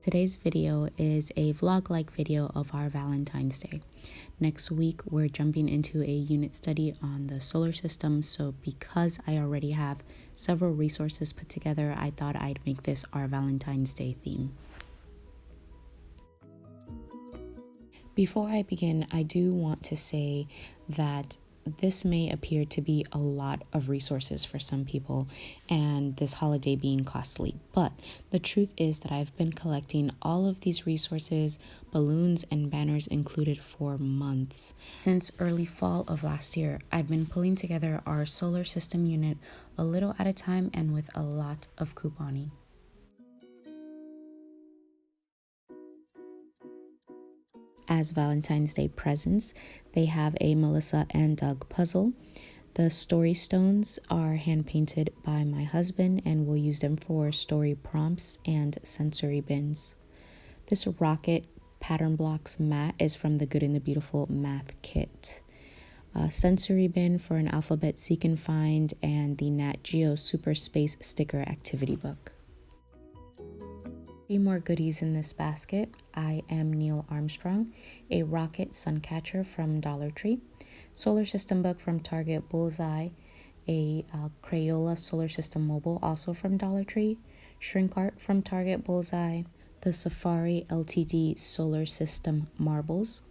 Today's video is a vlog-like video of our Valentine's Day. Next week, we're jumping into a unit study on the solar system, so because I already have several resources put together, I thought I'd make this our Valentine's Day theme. Before I begin, I do want to say that this may appear to be a lot of resources for some people and this holiday being costly, but the truth is that I've been collecting all of these resources, balloons and banners included, for months. Since early fall of last year, I've been pulling together our solar system unit a little at a time and with a lot of couponing. As Valentine's Day presents, they have a Melissa and Doug puzzle. The story stones are hand painted by my husband, and we'll use them for story prompts and sensory bins. This rocket pattern blocks mat is from the Good and the Beautiful math kit. A sensory bin for an alphabet seek and find, and the Nat Geo Super Space sticker activity book. Three more goodies in this basket. I am Neil Armstrong, a rocket sun catcher from Dollar Tree, solar system book from Target Bullseye, a Crayola solar system mobile also from Dollar Tree, shrink art from Target Bullseye, the Safari Ltd solar system marbles.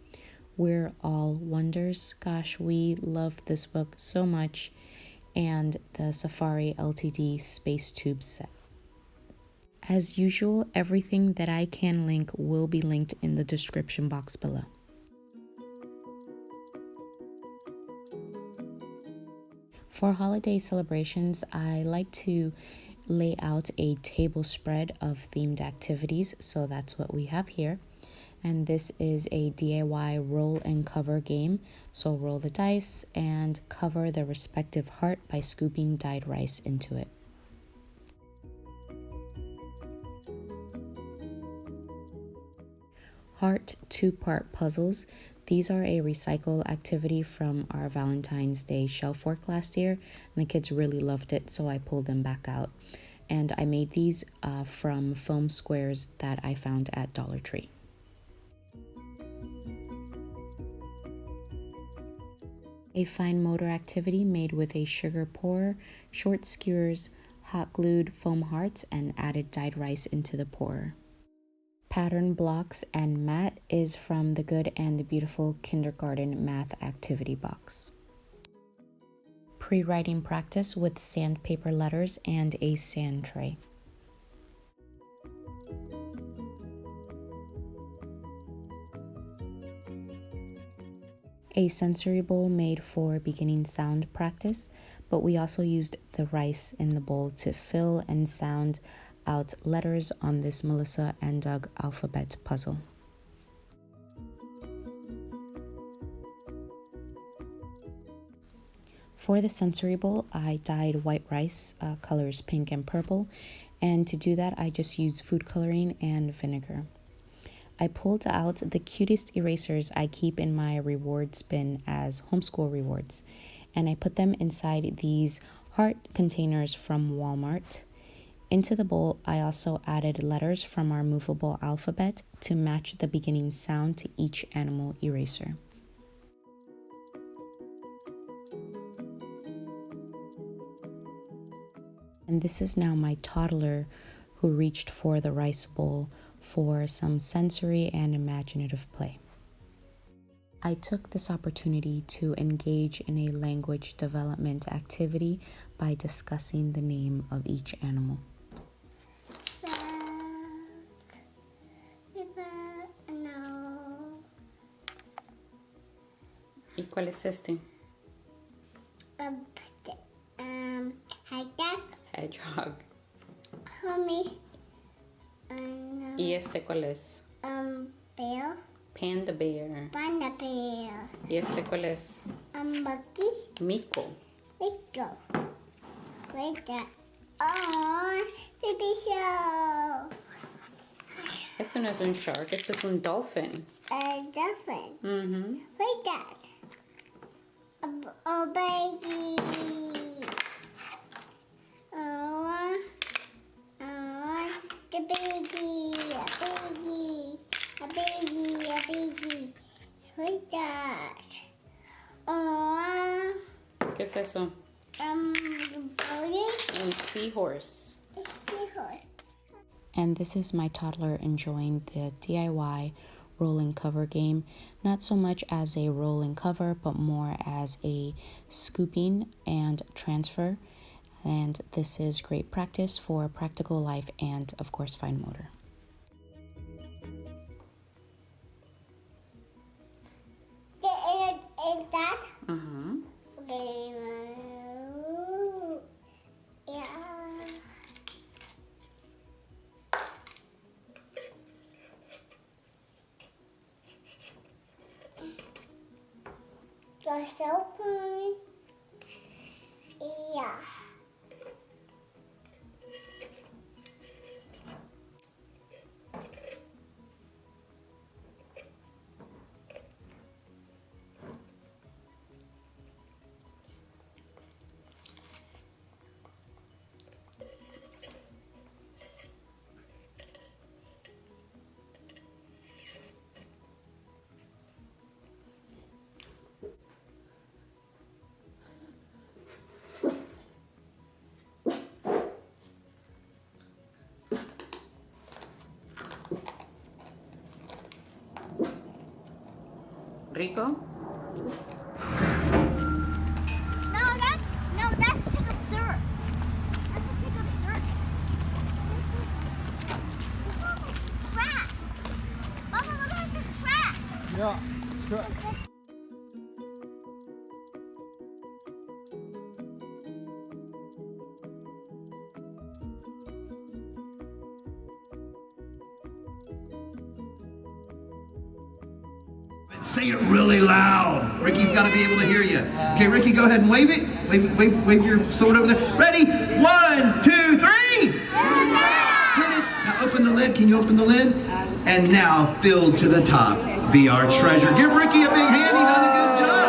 We're All Wonders. Gosh, we love this book so much. And the Safari Ltd space tube set. As usual, everything that I can link will be linked in the description box below. For holiday celebrations, I like to lay out a table spread of themed activities, so that's what we have here. And this is a DIY roll and cover game, so roll the dice and cover the respective heart by scooping dyed rice into it. Heart two-part puzzles. These are a recycle activity from our Valentine's Day shelf work last year, and the kids really loved it, so I pulled them back out. And I made these from foam squares that I found at Dollar Tree. A fine motor activity made with a sugar pourer, short skewers, hot glued foam hearts, and added dyed rice into the pourer. Pattern blocks and mat is from the Good and the Beautiful kindergarten math activity box. Pre-writing practice with sandpaper letters and a sand tray. A sensory bowl made for beginning sound practice, but we also used the rice in the bowl to fill and sound out letters on this Melissa and Doug alphabet puzzle. For the sensory bowl, I dyed white rice colors pink and purple, and to do that I just used food coloring and vinegar. I pulled out the cutest erasers I keep in my rewards bin as homeschool rewards, and I put them inside these heart containers from Walmart. Into the bowl, I also added letters from our movable alphabet to match the beginning sound to each animal eraser. And this is now my toddler who reached for the rice bowl for some sensory and imaginative play. I took this opportunity to engage in a language development activity by discussing the name of each animal. ¿Y cuál es este? Hedgehog. Homie. ¿Y este cuál es? Bear. Panda bear. Panda bear. ¿Y este cuál es? Bucky. Mico. Rico. Rico. Oh, baby show. Eso no es un shark, esto es un dolphin. Dolphin. Mm-hmm. Look at. Oh, baby. Oh, the baby. es eso? Boating. Un seahorse. Seahorse. And this is my toddler enjoying the DIY roll and cover game, not so much as a roll and cover, but more as a scooping and transfer. And this is great practice for practical life and, of course, fine motor. Is that? Uh-huh. Okay. Yeah. That's so fun. Yeah. Rico? That's pick up dirt. That's a pick up dirt. Look at all those tracks. Mama, look at those tracks. Yeah, sure. Say it really loud. Ricky's got to be able to hear you. Okay, Ricky, go ahead and wave it. Wave your sword over there. Ready? 1, 2, 3. Hit it. Now open the lid. Can you open the lid? And now fill to the top. Be our treasure. Give Ricky a big hand. He done a good job.